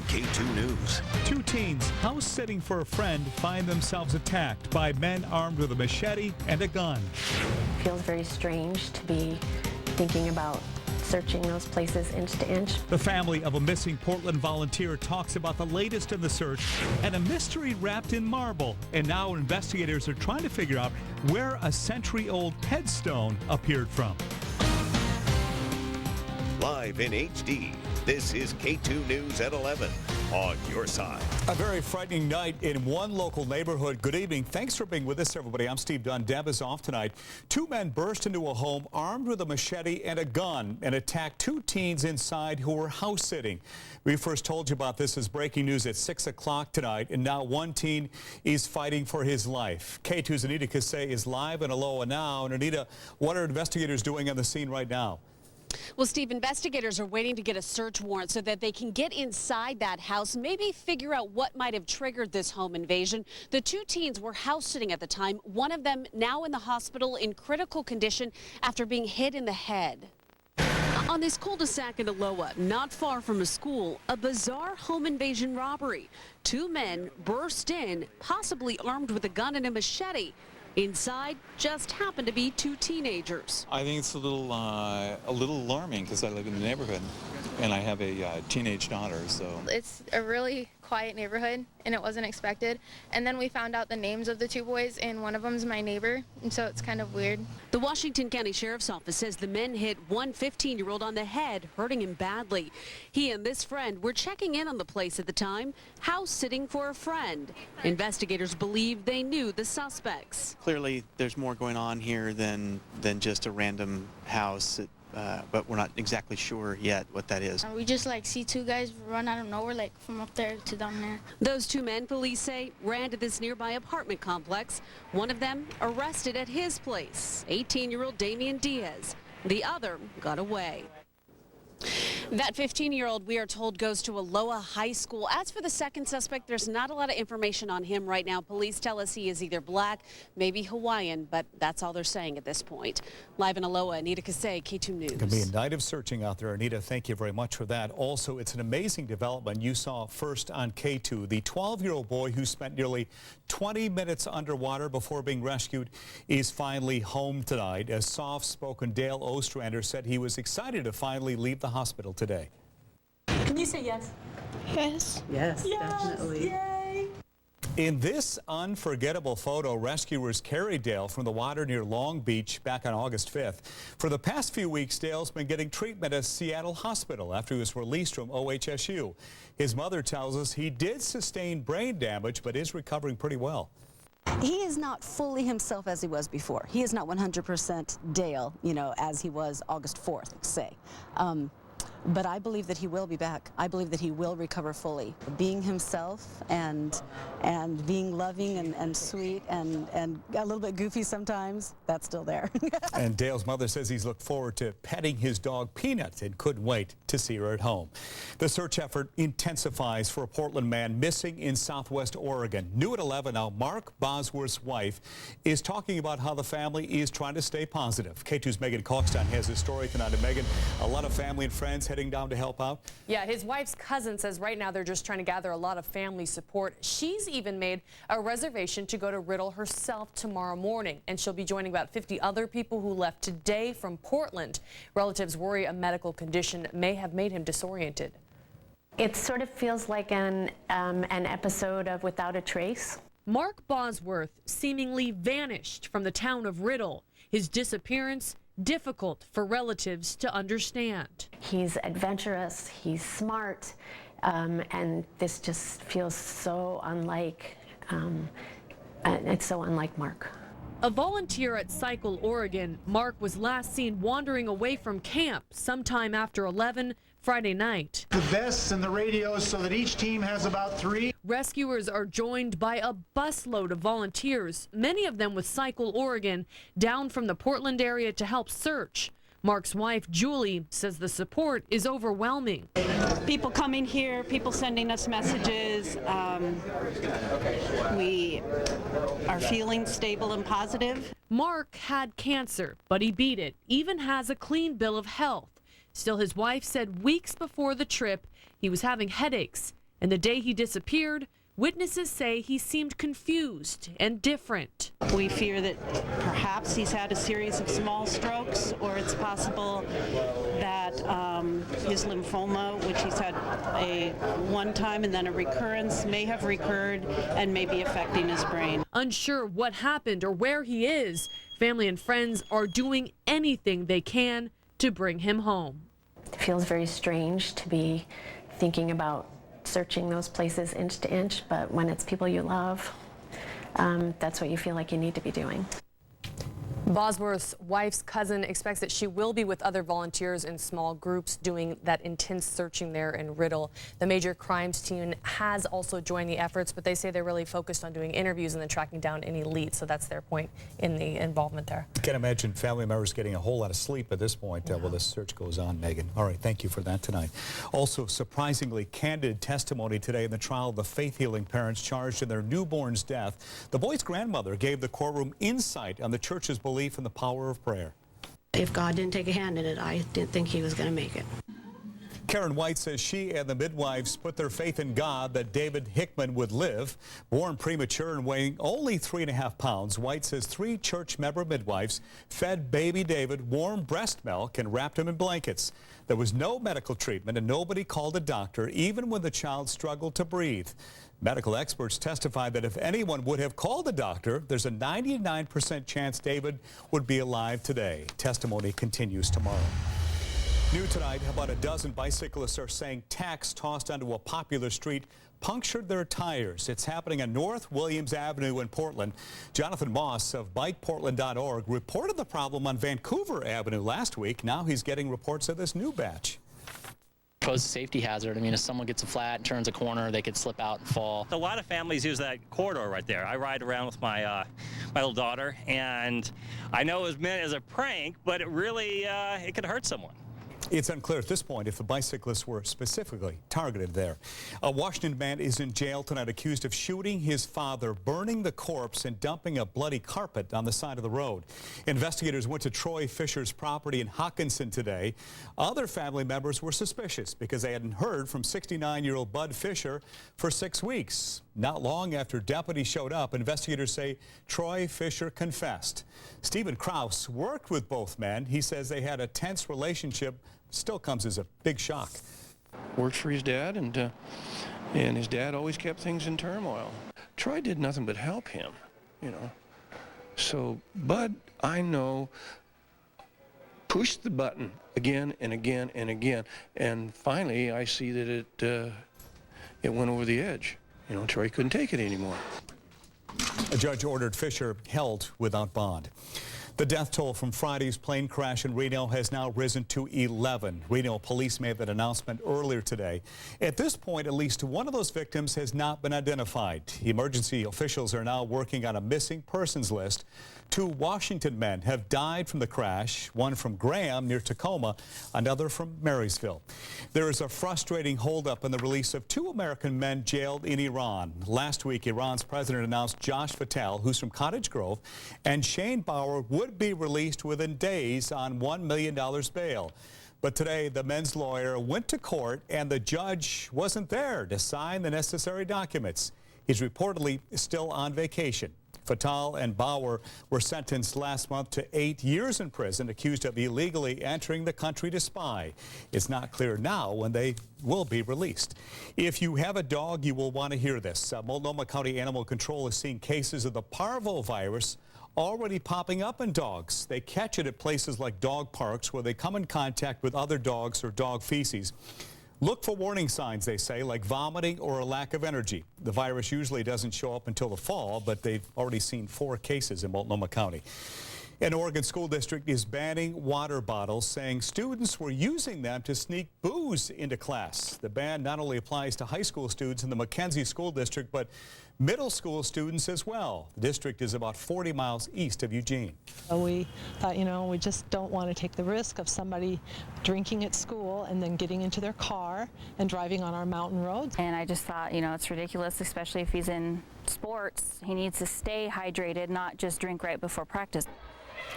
KATU News. Two teens house sitting for a friend find themselves attacked by men armed with a machete and a gun. Feels very strange to be thinking about searching those places inch to inch. The family of a missing Portland volunteer talks about the latest in the search and a mystery wrapped in marble. And now investigators are trying to figure out where a century-old headstone appeared from. Live in HD, this is KATU News at 11 on your side. A very frightening night in one local neighborhood. Good evening. Thanks for being with us, everybody. I'm Steve Dunn. Deb is off tonight. Two men burst into a home armed with a machete and a gun and attacked two teens inside who were house sitting. We first told you about this as breaking news at 6 o'clock tonight, and now one teen is fighting for his life. KATU's Anita Kasey is live in Aloha now. And Anita, what are investigators doing on the scene right now? Well, Steve, investigators are waiting to get a search warrant so that they can get inside that house, maybe figure out what might have triggered this home invasion. The two teens were house sitting at the time, one of them now in the hospital in critical condition after being hit in the head. On this cul-de-sac in Aloha, not far from a school, a bizarre home invasion robbery. Two men burst in, possibly armed with a gun and a machete. Inside just happened to be two teenagers. I think it's a little alarming because I live in the neighborhood and I have a teenage daughter. So it's a really quiet neighborhood and it wasn't expected. And then we found out the names of the two boys and one of them's my neighbor, and so it's kind of weird. The Washington County Sheriff's Office says the men hit one 15-year-old on the head, hurting him badly. He and this friend were checking in on the place at the time, house sitting for a friend. Investigators believe they knew the suspects. Clearly, there's more going on here than just a random house, but we're not exactly sure yet what that is. We just see two guys run out of nowhere, from up there to down there. Those two men, police say, ran to this nearby apartment complex. One of them arrested at his place, 18-year-old Damian Diaz. The other got away. That 15-year-old, we are told, goes to Aloha High School. As for the second suspect, there's not a lot of information on him right now. Police tell us he is either black, maybe Hawaiian, but that's all they're saying at this point. Live in Aloha, Anita Kasey, KATU News. It's going to be a night of searching out there. Anita, thank you very much for that. Also, it's an amazing development you saw first on KATU. The 12-year-old boy who spent nearly 20 minutes underwater before being rescued is finally home tonight. A soft-spoken Dale Ostrander said he was excited to finally leave the hospital today. Can you say yes? Yes. Yes, definitely. Yay! In this unforgettable photo, rescuers carried Dale from the water near Long Beach back on August 5th. For the past few weeks, Dale's been getting treatment at Seattle Hospital after he was released from OHSU. His mother tells us he did sustain brain damage, but is recovering pretty well. He is not fully himself as he was before. He is not 100% Dale, as he was August 4th, say. But I believe that he will be back. I believe that he will recover fully. Being himself and being loving and sweet and a little bit goofy sometimes, that's still there. And Dale's mother says he's looked forward to petting his dog Peanut and couldn't wait to see her at home. The search effort intensifies for a Portland man missing in Southwest Oregon. New at 11 now, Mark Bosworth's wife is talking about how the family is trying to stay positive. KATU's Megan Kalkstein has this story tonight. And Megan, a lot of family and friends heading down to help out? Yeah, his wife's cousin says right now they're just trying to gather a lot of family support. She's even made a reservation to go to Riddle herself tomorrow morning, and she'll be joining about 50 other people who left today from Portland. Relatives worry a medical condition may have made him disoriented. It sort of feels like an episode of Without a Trace. Mark Bosworth seemingly vanished from the town of Riddle. His disappearance difficult for relatives to understand. He's adventurous, he's smart, and this just feels so unlike, it's so unlike Mark. A volunteer at Cycle, Oregon, Mark was last seen wandering away from camp sometime after 11 Friday night. The vests and the radios so that each team has about 3. Rescuers are joined by a busload of volunteers, many of them with Cycle, Oregon, down from the Portland area to help search. Mark's wife, Julie, says the support is overwhelming. People coming here, people sending us messages. We are feeling stable and positive. Mark had cancer, but he beat it, even has a clean bill of health. Still, his wife said weeks before the trip, he was having headaches And the day he disappeared, witnesses say he seemed confused and different. We fear that perhaps he's had a series of small strokes, or it's possible that his lymphoma, which he's had a one time and then a recurrence, may have recurred and may be affecting his brain. Unsure what happened or where he is, family and friends are doing anything they can to bring him home. It feels very strange to be thinking about searching those places inch to inch, but when it's people you love, that's what you feel like you need to be doing. Bosworth's wife's cousin expects that she will be with other volunteers in small groups doing that intense searching there in Riddle. The major crimes team has also joined the efforts, but they say they're really focused on doing interviews and then tracking down any leads, so that's their point in the involvement there. I can't imagine family members getting a whole lot of sleep at this point while this search goes on, Megan. All right, thank you for that tonight. Also, surprisingly candid testimony today in the trial of the faith-healing parents charged in their newborn's death. The boy's grandmother gave the courtroom insight on the church's belief in the power of prayer. If God didn't take a hand in it, I didn't think he was going to make it. Karen White says she and the midwives put their faith in God that David Hickman would live. Born premature and weighing only 3.5 pounds, White says 3 church member midwives fed baby David warm breast milk and wrapped him in blankets. There was no medical treatment and nobody called a doctor, even when the child struggled to breathe. Medical experts testified that if anyone would have called a doctor, there's a 99% chance David would be alive today. Testimony continues tomorrow. New tonight, about a dozen bicyclists are saying tacks tossed onto a popular street punctured their tires. It's happening on North Williams Avenue in Portland. Jonathan Moss of BikePortland.org reported the problem on Vancouver Avenue last week. Now he's getting reports of this new batch. Pose a safety hazard. I mean, if someone gets a flat, turns a corner, they could slip out and fall. A lot of families use that corridor right there. I ride around with my my little daughter, and I know it was meant as a prank, but it really it could hurt someone. It's unclear at this point if the bicyclists were specifically targeted there. A Washington man is in jail tonight accused of shooting his father, burning the corpse, and dumping a bloody carpet on the side of the road. Investigators went to Troy Fisher's property in Hawkinson today. Other family members were suspicious because they hadn't heard from 69-year-old Bud Fisher for 6 weeks. Not long after deputies showed up, investigators say Troy Fisher confessed. Stephen Krause worked with both men. He says they had a tense relationship. Still comes as a big shock. Worked for his dad, and his dad always kept things in turmoil. Troy did nothing but help him, you know. So Bud, I know, pushed the button again and again and again, and finally I see that it went over the edge. You know, Troy couldn't take it anymore. A judge ordered Fisher held without bond. The death toll from Friday's plane crash in Reno has now risen to 11. Reno police made that announcement earlier today. At this point, at least one of those victims has not been identified. Emergency officials are now working on a missing persons list. 2 Washington men have died from the crash, one from Graham near Tacoma, another from Marysville. There is a frustrating holdup in the release of 2 American men jailed in Iran. Last week, Iran's president announced Josh Fattal, who's from Cottage Grove, and Shane Bauer would be released within days on $1 million bail. But today, the men's lawyer went to court, and the judge wasn't there to sign the necessary documents. He's reportedly still on vacation. Fattal and Bauer were sentenced last month to 8 years in prison, accused of illegally entering the country to spy. It's not clear now when they will be released. If you have a dog, you will want to hear this. Multnomah County Animal Control is seeing cases of the parvovirus already popping up in dogs. They catch it at places like dog parks where they come in contact with other dogs or dog feces. Look for warning signs, they say, like vomiting or a lack of energy. The virus usually doesn't show up until the fall, but they've already seen 4 cases in Multnomah County. An Oregon school district is banning water bottles, saying students were using them to sneak booze into class. The ban not only applies to high school students in the McKenzie School District, but middle school students as well. The district is about 40 miles east of Eugene. We thought, you know, we just don't want to take the risk of somebody drinking at school and then getting into their car and driving on our mountain roads. And I just thought, you know, it's ridiculous, especially if he's in sports. He needs to stay hydrated, not just drink right before practice.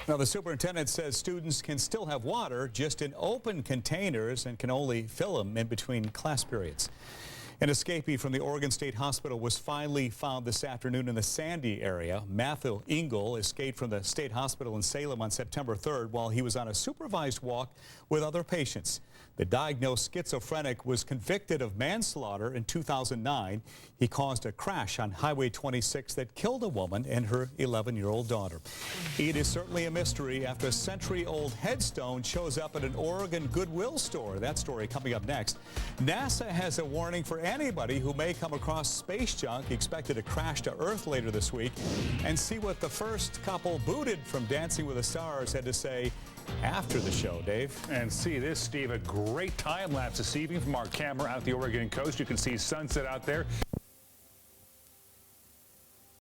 Now, the superintendent says students can still have water, just in open containers, and can only fill them in between class periods. An escapee from the Oregon State Hospital was finally found this afternoon in the Sandy area. Matthew Engel escaped from the state hospital in Salem on September 3rd while he was on a supervised walk with other patients. The diagnosed schizophrenic was convicted of manslaughter in 2009. He caused a crash on Highway 26 that killed a woman and her 11-year-old daughter. It is certainly a mystery after a century-old headstone shows up at an Oregon Goodwill store. That story coming up next. NASA has a warning for anybody who may come across space junk expected to crash to Earth later this week, and see what the first couple booted from Dancing with the Stars had to say after the show. Dave? And see this, Steve, a great time lapse this evening from our camera out the Oregon coast. You can see sunset out there.